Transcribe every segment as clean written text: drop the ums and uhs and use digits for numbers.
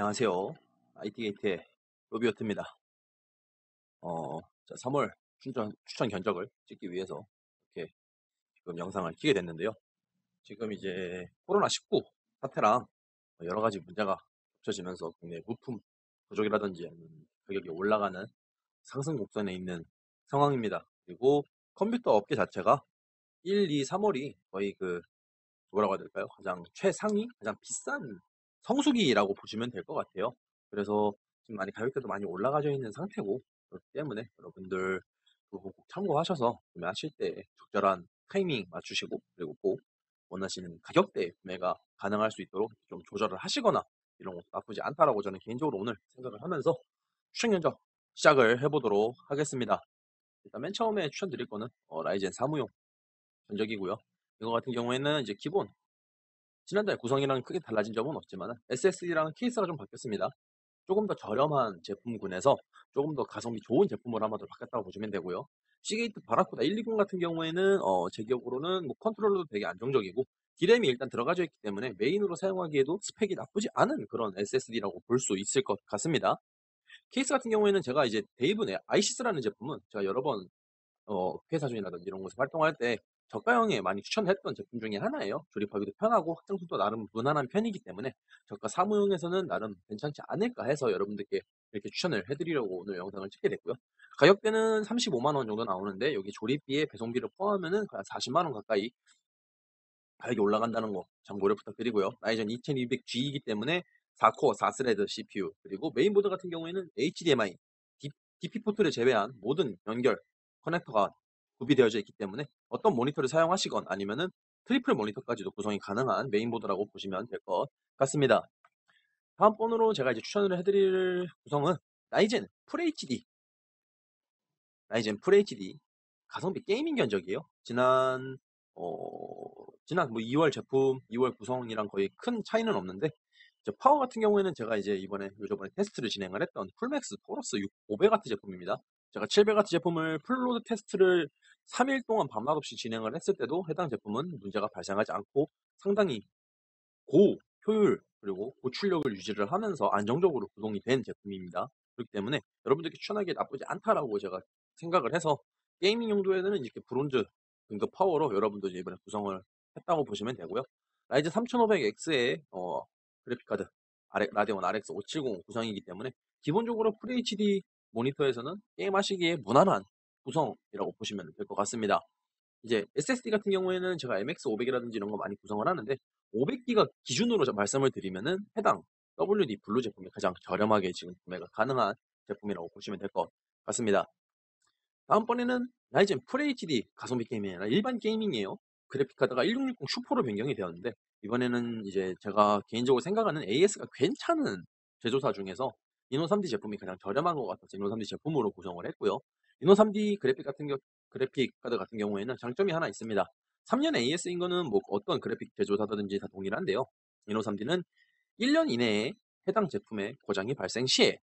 안녕하세요. IT게이트의 로비오트입니다. 자, 3월 추천 견적을 찍기 위해서 이렇게 지금 영상을 키게 됐는데요. 지금 이제 코로나19 사태랑 여러 가지 문제가 겹쳐지면서 국내 부품 부족이라든지 아니면 가격이 올라가는 상승 곡선에 있는 상황입니다. 그리고 컴퓨터 업계 자체가 1, 2, 3월이 거의 뭐라고 해야 될까요? 가장 최상위, 가장 비싼 성수기라고 보시면 될 것 같아요. 그래서 지금 가격대도 많이 올라가져 있는 상태고, 그렇기 때문에 여러분들 그 부분 꼭 참고하셔서 구매하실 때 적절한 타이밍 맞추시고, 그리고 꼭 원하시는 가격대에 구매가 가능할 수 있도록 좀 조절을 하시거나 이런 것도 나쁘지 않다라고 저는 개인적으로 오늘 생각을 하면서 추천 견적 시작을 해보도록 하겠습니다. 일단 맨 처음에 추천드릴 거는 라이젠 3무용 견적이고요. 이거 같은 경우에는 이제 기본 지난달 구성이랑 크게 달라진 점은 없지만 SSD랑 케이스가 좀 바뀌었습니다. 조금 더 저렴한 제품군에서 조금 더 가성비 좋은 제품으로 한번 더 바뀌었다고 보시면 되고요. 시게이트 바라쿠다 120 같은 경우에는 제 기억으로는 뭐 컨트롤러도 되게 안정적이고 D램이 일단 들어가져 있기 때문에 메인으로 사용하기에도 스펙이 나쁘지 않은 그런 SSD라고 볼 수 있을 것 같습니다. 케이스 같은 경우에는 제가 이제 데이브의 아이시스라는 제품은 제가 여러 번 회사 중이라든지 이런 곳에 활동할 때 저가형에 많이 추천했던 제품 중에 하나예요. 조립하기도 편하고 확장성도 나름 무난한 편이기 때문에 저가 사무용에서는 나름 괜찮지 않을까 해서 여러분들께 이렇게 추천을 해드리려고 오늘 영상을 찍게 됐고요. 가격대는 35만 원 정도 나오는데 여기 조립비에 배송비를 포함하면은 한 40만 원 가까이 가격이 올라간다는 거 참고를 부탁드리고요. 라이젠 2200G이기 때문에 4코어 4스레드 CPU 그리고 메인보드 같은 경우에는 HDMI, DP 포트를 제외한 모든 연결 커넥터가 구비되어져 있기 때문에 어떤 모니터를 사용하시건 아니면은 트리플 모니터까지도 구성이 가능한 메인보드라고 보시면 될 것 같습니다. 다음 번으로 제가 이제 추천을 해드릴 구성은 라이젠 FHD 라이젠 FHD 가성비 게이밍 견적이에요. 지난 뭐 2월 제품, 2월 구성이랑 거의 큰 차이는 없는데, 파워 같은 경우에는 제가 이제 요저번에 테스트를 진행을 했던 풀맥스 토러스 500W 제품입니다. 제가 700W 제품을 풀로드 테스트를 3일 동안 밤낮 없이 진행을 했을 때도 해당 제품은 문제가 발생하지 않고 상당히 고 효율 그리고 고출력을 유지를 하면서 안정적으로 구동이 된 제품입니다. 그렇기 때문에 여러분들께 추천하기에 나쁘지 않다라고 제가 생각을 해서 게이밍 용도에는 이렇게 브론즈 등급 파워로 여러분들 이번에 구성을 했다고 보시면 되고요. 라이젠 3500X의 그래픽카드 라데온 RX 570 구성이기 때문에 기본적으로 FHD 모니터에서는 게임하시기에 무난한 구성이라고 보시면 될 것 같습니다. 이제 SSD 같은 경우에는 제가 MX500이라든지 이런 거 많이 구성을 하는데 500기가 기준으로 말씀을 드리면은 해당 WD 블루 제품이 가장 저렴하게 지금 구매가 가능한 제품이라고 보시면 될 것 같습니다. 다음번에는 라이젠 FHD 가성비 게임이 아니라 일반 게이밍이에요. 그래픽카드가 1660 슈퍼로 변경이 되었는데 이번에는 이제 제가 개인적으로 생각하는 AS가 괜찮은 제조사 중에서 이노 3D 제품이 가장 저렴한 것 같아서 이노 3D 제품으로 구성을 했고요. 이노 3D 그래픽 카드 같은 경우에는 장점이 하나 있습니다. 3년 AS인 거는 뭐 어떤 그래픽 제조사든지 다 동일한데요. 이노 3D는 1년 이내에 해당 제품의 고장이 발생 시에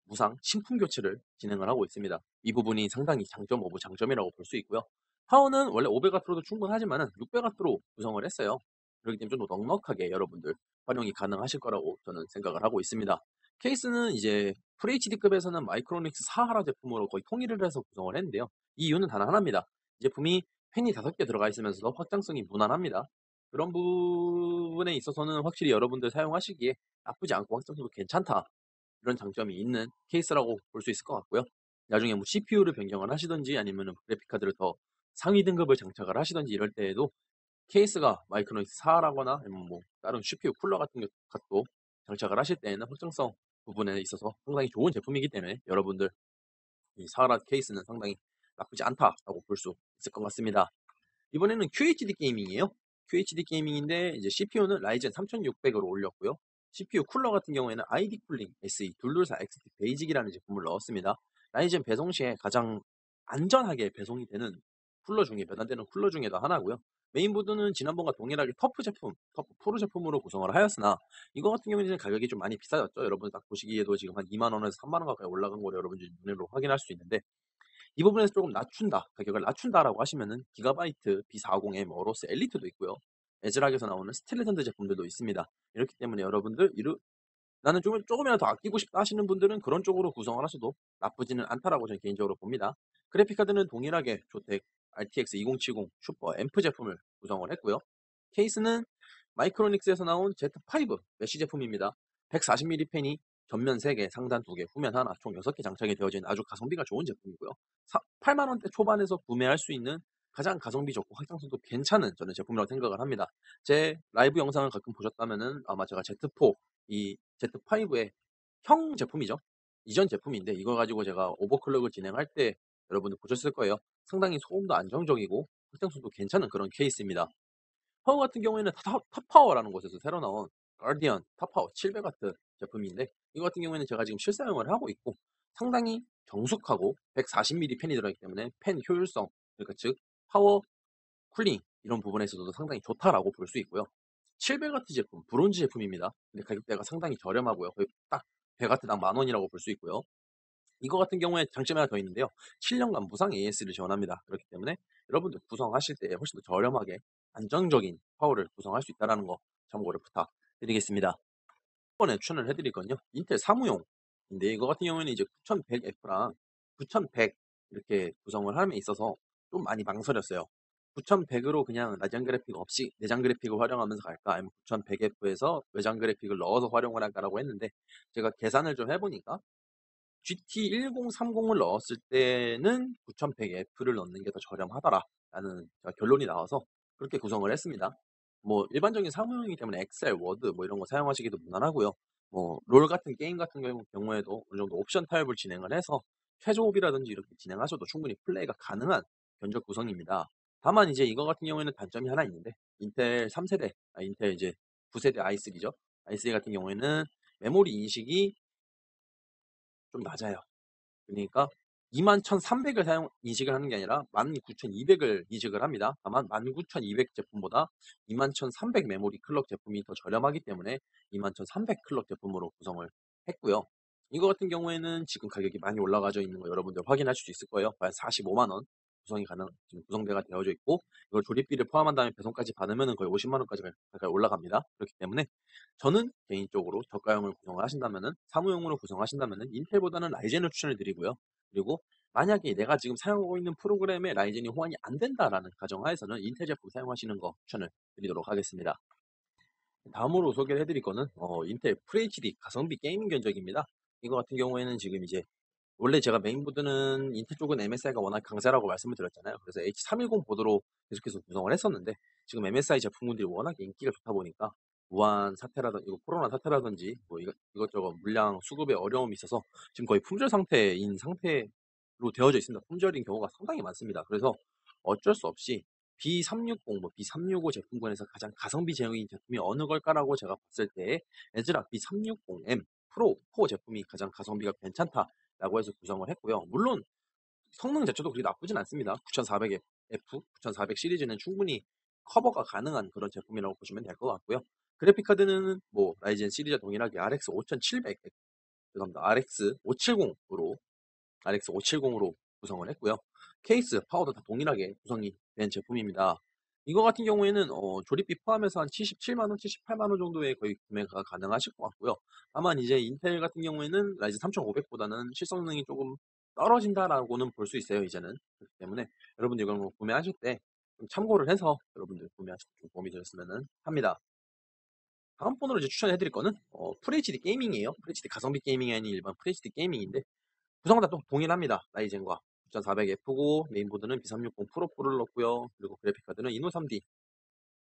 무상 신품 교체를 진행을 하고 있습니다. 이 부분이 상당히 장점 오브 장점이라고 볼 수 있고요. 파워는 원래 500W로도 충분하지만 600W로 구성을 했어요. 그렇기 때문에 좀 더 넉넉하게 여러분들 활용이 가능하실 거라고 저는 생각을 하고 있습니다. 케이스는 이제 FHD급에서는 마이크로닉스 사하라 제품으로 거의 통일을 해서 구성을 했는데요. 이 이유는 단 하나입니다. 이 제품이 펜이 5개 들어가 있으면서도 확장성이 무난합니다. 그런 부분에 있어서는 확실히 여러분들 사용하시기에 나쁘지 않고 확장성도 괜찮다. 이런 장점이 있는 케이스라고 볼 수 있을 것 같고요. 나중에 뭐 CPU를 변경을 하시든지 아니면 그래픽카드를 더 상위 등급을 장착을 하시든지 이럴 때에도 케이스가 마이크로닉스 4라거나 아니면 뭐 다른 CPU 쿨러 같은 것도 장착을 하실 때에는 확장성 부분에 있어서 상당히 좋은 제품이기 때문에 여러분들 이 사하라 케이스는 상당히 나쁘지 않다라고 볼 수 있을 것 같습니다. 이번에는 QHD 게이밍이에요. QHD 게이밍인데 이제 CPU는 라이젠 3600으로 올렸고요. CPU 쿨러 같은 경우에는 ID 쿨링 SE 224 XT 베이직이라는 제품을 넣었습니다. 라이젠 배송 시에 가장 안전하게 배송이 되는 쿨러 중에 몇 안 되는 쿨러 중에도 하나고요. 메인보드는 지난번과 동일하게 터프 제품, 터프 프로 제품으로 구성을 하였으나 이거 같은 경우에는 가격이 좀 많이 비싸졌죠. 여러분 딱 보시기에도 지금 한 2만 원에서 3만 원 가까이 올라간 거를 여러분들이 눈으로 확인할 수 있는데 이 부분에서 조금 낮춘다, 가격을 낮춘다라고 하시면은 기가바이트 B40M 어로스 엘리트도 있고요. 에즈락에서 나오는 스틸레전드 제품들도 있습니다. 이렇기 때문에 여러분들 나는 조금이라도 더 아끼고 싶다 하시는 분들은 그런 쪽으로 구성을 하셔도 나쁘지는 않다라고 저는 개인적으로 봅니다. 그래픽 카드는 동일하게 조텍 RTX 2070 슈퍼 앰프 제품을 구성을 했고요. 케이스는 마이크로닉스에서 나온 Z5 메쉬 제품입니다. 140mm 펜이 전면 3개, 상단 2개, 후면 하나, 총 6개 장착이 되어진 아주 가성비가 좋은 제품이고요. 8만 원대 초반에서 구매할 수 있는 가장 가성비 좋고 확장성도 괜찮은 저는 제품이라고 생각을 합니다. 제 라이브 영상을 가끔 보셨다면은 아마 제가 Z4, 이 Z5의 형 제품이죠. 이전 제품인데 이걸 가지고 제가 오버클럭을 진행할 때 여러분들 보셨을 거예요. 상당히 소음도 안정적이고 확장성도 괜찮은 그런 케이스입니다. 파워 같은 경우에는 탑파워라는 곳에서 새로 나온 가디언 탑파워 700W 제품인데 이거 같은 경우에는 제가 지금 실사용을 하고 있고 상당히 정숙하고 140mm 팬이 들어있기 때문에 팬 효율성, 그러니까 즉 파워, 쿨링 이런 부분에 있어서도 상당히 좋다라고 볼 수 있고요. 700W 제품, 브론즈 제품입니다. 근데 가격대가 상당히 저렴하고요. 거의 딱 100W당 10,000원이라고 볼 수 있고요. 이거 같은 경우에 장점이 하나 더 있는데요. 7년간 무상 AS를 지원합니다. 그렇기 때문에 여러분들 구성하실 때 훨씬 더 저렴하게 안정적인 파워를 구성할 수 있다는 거 참고를 부탁드리겠습니다. 이번에 추천을 해드릴 건요. 인텔 사무용인데 이거 같은 경우에는 이제 9100F랑 9100 이렇게 구성을 함에 있어서 좀 많이 망설였어요. 9100으로 그냥 라디안 그래픽 없이 내장 그래픽을 활용하면서 갈까? 아니면 9100F에서 외장 그래픽을 넣어서 활용을 할까라고 했는데 제가 계산을 좀 해보니까 GT1030을 넣었을 때는 9100F를 넣는 게 더 저렴하다라는 결론이 나와서 그렇게 구성을 했습니다. 뭐 일반적인 사무용이기 때문에 엑셀, 워드 뭐 이런 거 사용하시기도 무난하고요. 뭐 롤 같은 게임 같은 경우에도 어느 정도 옵션 타입을 진행을 해서 최저옵이라든지 이렇게 진행하셔도 충분히 플레이가 가능한 견적 구성입니다. 다만 이제 이거 같은 경우에는 단점이 하나 있는데 인텔 3세대, 인텔 이제 9세대 i3죠. i3 같은 경우에는 메모리 인식이 좀 낮아요. 그러니까 21,300을 인식을 하는 게 아니라 19,200을 인식을 합니다. 다만 19,200 제품보다 21,300 메모리 클럭 제품이 더 저렴하기 때문에 21,300 클럭 제품으로 구성을 했고요. 이거 같은 경우에는 지금 가격이 많이 올라가져 있는 거 여러분들 확인하실 수 있을 거예요. 과연 45만 원 구성이 지금 구성대가 되어져 있고 이걸 조립비를 포함한 다음에 배송까지 받으면 거의 50만 원까지 가까이 올라갑니다. 그렇기 때문에 저는 개인적으로 저가형을 구성을 하신다면은 사무용으로 구성하신다면은 인텔보다는 라이젠을 추천을 드리고요. 그리고 만약에 내가 지금 사용하고 있는 프로그램에 라이젠이 호환이 안 된다라는 가정하에서는 인텔 제품 사용하시는 거 추천을 드리도록 하겠습니다. 다음으로 소개를 해드릴 거는 인텔 FHD 가성비 게이밍 견적입니다. 이거 같은 경우에는 지금 이제 원래 제가 메인보드는 인텔 쪽은 MSI가 워낙 강세라고 말씀을 드렸잖아요. 그래서 H310 보드로 계속해서 구성을 했었는데 지금 MSI 제품군들이 워낙 인기가 좋다 보니까 무한 사태라든지 이거 코로나 사태라든지 뭐 이것저것 물량 수급에 어려움이 있어서 지금 거의 품절 상태로 되어져 있습니다. 품절인 경우가 상당히 많습니다. 그래서 어쩔 수 없이 B360, 뭐 B365 제품군에서 가장 가성비 제형인 제품이 어느 걸까라고 제가 봤을 때 에즈락 B360M 프로 4 제품이 가장 가성비가 괜찮다라고 해서 구성을 했고요. 물론 성능 자체도 그리 나쁘진 않습니다. 9400F, 9400 시리즈는 충분히 커버가 가능한 그런 제품이라고 보시면 될 것 같고요. 그래픽 카드는 뭐 라이젠 시리즈와 동일하게 RX 5700, 죄송합니다. RX 570으로 구성을 했고요. 케이스, 파워도 다 동일하게 구성이 된 제품입니다. 이거 같은 경우에는 조립비 포함해서 한 77만 원, 78만 원 정도의 거의 구매가 가능하실 것 같고요. 다만 이제 인텔 같은 경우에는 라이젠 3500보다는 실성능이 조금 떨어진다라고는 볼 수 있어요, 이제는. 그렇기 때문에 여러분들 이걸 뭐 구매하실 때 좀 참고를 해서 여러분들 구매하실 때 좀 도움이 되셨으면 합니다. 다음 폰으로 이제 추천해드릴 거는 FHD 게이밍이에요. FHD 가성비 게이밍이 아닌 일반 FHD 게이밍인데 구성은 다 동일합니다. 라이젠과 9400F고 메인보드는 B360 프로4를 넣었고요. 그리고 그래픽카드는 이노 3D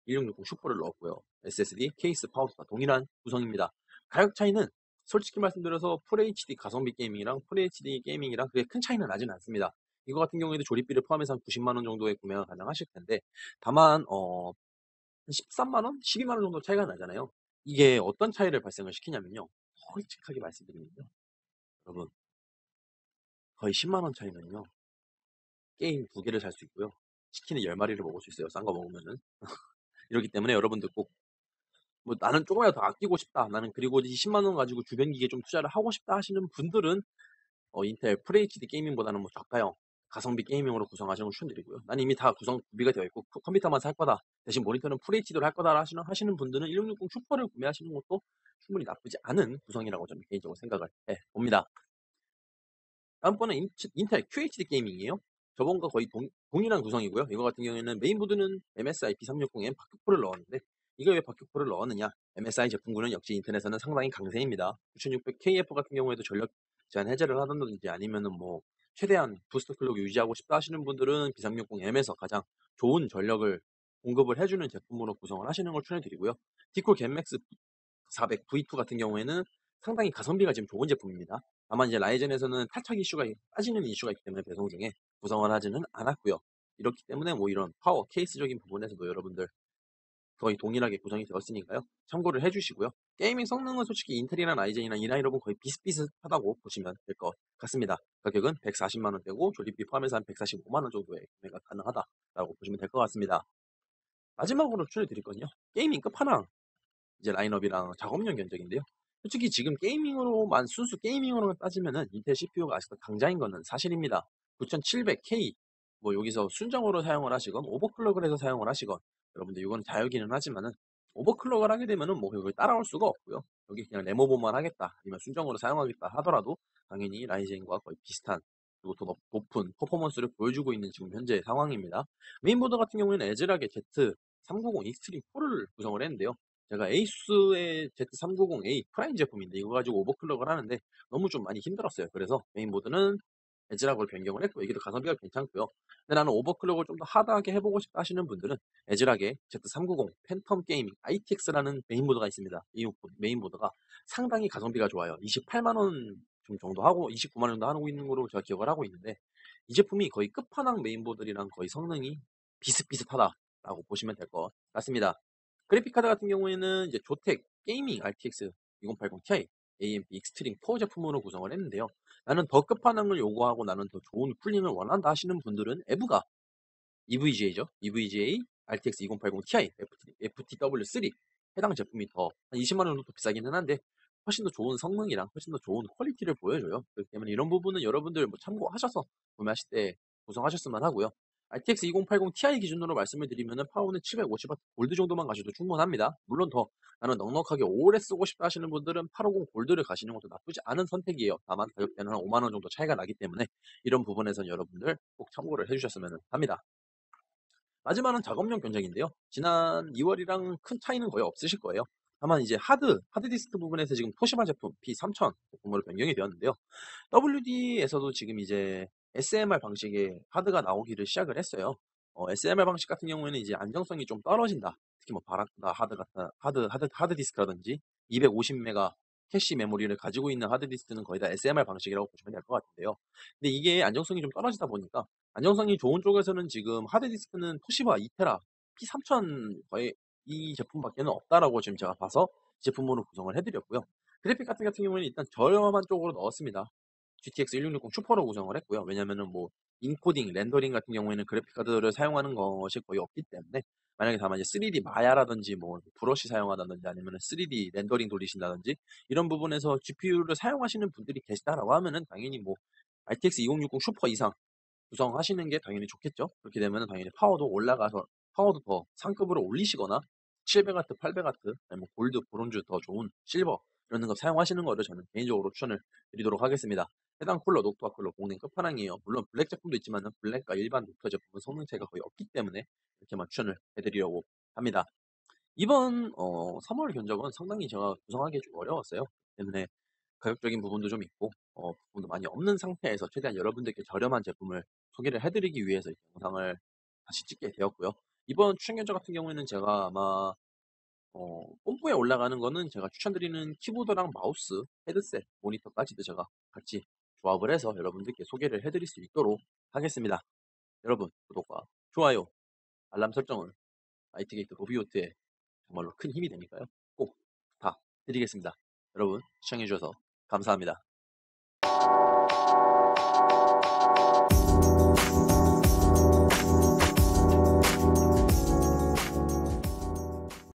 1660 슈퍼를 넣었고요. SSD, 케이스, 파워도 다 동일한 구성입니다. 가격 차이는 솔직히 말씀드려서 FHD 가성비 게이밍이랑 FHD 게이밍이랑 그게 큰 차이는 나진 않습니다. 이거 같은 경우에도 조립비를 포함해서 한 90만 원 정도의 구매가 가능하실 텐데 다만 13만 원, 12만 원 정도 차이가 나잖아요. 이게 어떤 차이를 발생을 시키냐면요. 솔직하게 말씀드리면요. 여러분 거의 10만 원 차이면요. 게임 2개를 살 수 있고요. 치킨을 10마리를 먹을 수 있어요. 싼 거 먹으면은. 이렇기 때문에 여러분들 꼭, 뭐 나는 조금이라도 더 아끼고 싶다. 나는 그리고 이 10만 원 가지고 주변 기기에 좀 투자를 하고 싶다 하시는 분들은 인텔 FHD 게이밍보다는 뭐 저가형 가성비 게이밍으로 구성하시는 걸 추천드리고요. 난 이미 다 구성 구비가 되어 있고 컴퓨터만 살 거다. 대신 모니터는 FHD로 할 거다 하시는 분들은 1660 슈퍼를 구매하시는 것도 충분히 나쁘지 않은 구성이라고 저는 개인적으로 생각을 해 봅니다. 다음번에 인텔 QHD 게이밍이에요. 저번과 거의 동일한 구성이고요. 이거 같은 경우에는 메인보드는 MSI B360M 박격포를 넣었는데 이거 왜 박격포를 넣었느냐? MSI 제품군은 역시 인터넷에서는 상당히 강세입니다. 9600KF 같은 경우에도 전력 제한 해제를 하던지 아니면은 뭐 최대한 부스트 클럭 유지하고 싶다 하시는 분들은 B360M에서 가장 좋은 전력을 공급을 해주는 제품으로 구성을 하시는 걸 추천해드리고요. 디콜 겟맥스 400 V2 같은 경우에는 상당히 가성비가 지금 좋은 제품입니다. 다만 이제 라이젠에서는 탈착 이슈가 빠지는 이슈가 있기 때문에 배송 중에 구성을 하지는 않았고요. 이렇기 때문에 뭐 이런 파워 케이스적인 부분에서도 여러분들 거의 동일하게 구성이 되었으니까요. 참고를 해주시고요. 게이밍 성능은 솔직히 인텔이나 라이젠이나 이 라인업은 거의 비슷비슷하다고 보시면 될 것 같습니다. 가격은 140만 원대고 조립비 포함해서 한 145만 원 정도의 구매가 가능하다라고 보시면 될 것 같습니다. 마지막으로 추천해드릴 건요. 게이밍 끝판왕 이제 라인업이랑 작업용 견적인데요. 솔직히 지금 게이밍으로만 순수 게이밍으로만 따지면은 인텔 CPU가 아직도 강자인 거는 사실입니다. 9700K 뭐 여기서 순정으로 사용을 하시건 오버클럭을 해서 사용을 하시건 여러분들 이건 자유기는 하지만은 오버클럭을 하게 되면은 뭐 그걸 따라올 수가 없고요. 여기 그냥 레모버만 하겠다 아니면 순정으로 사용하겠다 하더라도 당연히 라이젠과 거의 비슷한 그리고 더 높은 퍼포먼스를 보여주고 있는 지금 현재 상황입니다. 메인보드 같은 경우에는 에즈락의 Z390 익스트림 4를 구성을 했는데요. 제가 에이수의 Z390A 프라임 제품인데 이거 가지고 오버클럭을 하는데 너무 좀 많이 힘들었어요. 그래서 메인보드는 에즈락으로 변경을 했고 이게 더 가성비가 괜찮고요. 근데 나는 오버클럭을 좀 더 하드하게 해보고 싶다 하시는 분들은 에즈락의 Z390 팬텀 게이밍 ITX라는 메인보드가 있습니다. 이 메인보드가 상당히 가성비가 좋아요. 28만 원 정도 하고 29만 원 정도 하고 있는 걸로 제가 기억을 하고 있는데 이 제품이 거의 끝판왕 메인보드랑 거의 성능이 비슷비슷하다라고 보시면 될 것 같습니다. 그래픽카드 같은 경우에는 이제 조텍 게이밍 RTX 2080 Ti AMD 익스트림 4 제품으로 구성을 했는데요. 나는 더 끝판왕을 요구하고 나는 더 좋은 쿨링을 원한다 하시는 분들은 에브가 EVGA죠. EVGA RTX 2080 Ti FTW3 해당 제품이 더 한 20만 원 정도 더 비싸기는 한데 훨씬 더 좋은 성능이랑 훨씬 더 좋은 퀄리티를 보여줘요. 그렇기 때문에 이런 부분은 여러분들 뭐 참고하셔서 구매하실 때 구성하셨으면 하고요. RTX 2080 Ti 기준으로 말씀을 드리면은 파워는 750W 골드 정도만 가셔도 충분합니다. 물론 더 나는 넉넉하게 오래 쓰고 싶다 하시는 분들은 850 골드를 가시는 것도 나쁘지 않은 선택이에요. 다만 가격대는 한 5만 원 정도 차이가 나기 때문에 이런 부분에선 여러분들 꼭 참고를 해주셨으면 합니다. 마지막은 작업용 견적인데요. 지난 2월이랑 큰 차이는 거의 없으실 거예요. 다만 이제 하드디스크 부분에서 지금 토시바 제품 P3000 제품으로 변경이 되었는데요. WD에서도 지금 이제 SMR 방식의 하드가 나오기를 시작을 했어요. SMR 방식 같은 경우에는 이제 안정성이 좀 떨어진다. 특히 뭐 바라크다 하드 디스크라든지 250메가 캐시 메모리를 가지고 있는 하드 디스크는 거의 다 SMR 방식이라고 보시면 될 것 같은데요. 근데 이게 안정성이 좀 떨어지다 보니까 안정성이 좋은 쪽에서는 지금 하드 디스크는 토시바 2테라 P3000 거의 이 제품밖에는 없다라고 지금 제가 봐서 제품으로 구성을 해드렸고요. 그래픽 같은 경우에는 일단 저렴한 쪽으로 넣었습니다. GTX 1660 슈퍼로 구성을 했고요. 왜냐면은 뭐 인코딩, 렌더링 같은 경우에는 그래픽 카드를 사용하는 것이 거의 없기 때문에 만약에 다만 이제 3D 마야라든지 뭐 브러쉬 사용하다든지 아니면 3D 렌더링 돌리신다든지 이런 부분에서 GPU를 사용하시는 분들이 계시다라고 하면은 당연히 뭐 RTX 2060 슈퍼 이상 구성하시는 게 당연히 좋겠죠. 그렇게 되면 당연히 파워도 올라가서 파워도 더 상급으로 올리시거나 700W, 800W, 아니면 골드, 브론즈 더 좋은 실버 이런 거 사용하시는 거를 저는 개인적으로 추천을 드리도록 하겠습니다. 해당 쿨러, 녹투아 쿨러 공랭 끝판왕이에요. 물론 블랙 제품도 있지만은 블랙과 일반 녹투아 제품은 성능 차이가 거의 없기 때문에 이렇게만 추천을 해드리려고 합니다. 이번 3월 견적은 상당히 제가 구성하기 좀 어려웠어요. 때문에 가격적인 부분도 좀 있고 부분도 많이 없는 상태에서 최대한 여러분들께 저렴한 제품을 소개를 해드리기 위해서 이 영상을 다시 찍게 되었고요. 이번 추천 견적 같은 경우에는 제가 아마 뽐뿌에 올라가는 거는 제가 추천드리는 키보드랑 마우스, 헤드셋, 모니터까지도 제가 같이 조합을 해서 여러분들께 소개를 해드릴 수 있도록 하겠습니다. 여러분 구독과 좋아요, 알람 설정은 IT게이트 로비오트에 정말로 큰 힘이 되니까요. 꼭 부탁드리겠습니다. 여러분 시청해주셔서 감사합니다.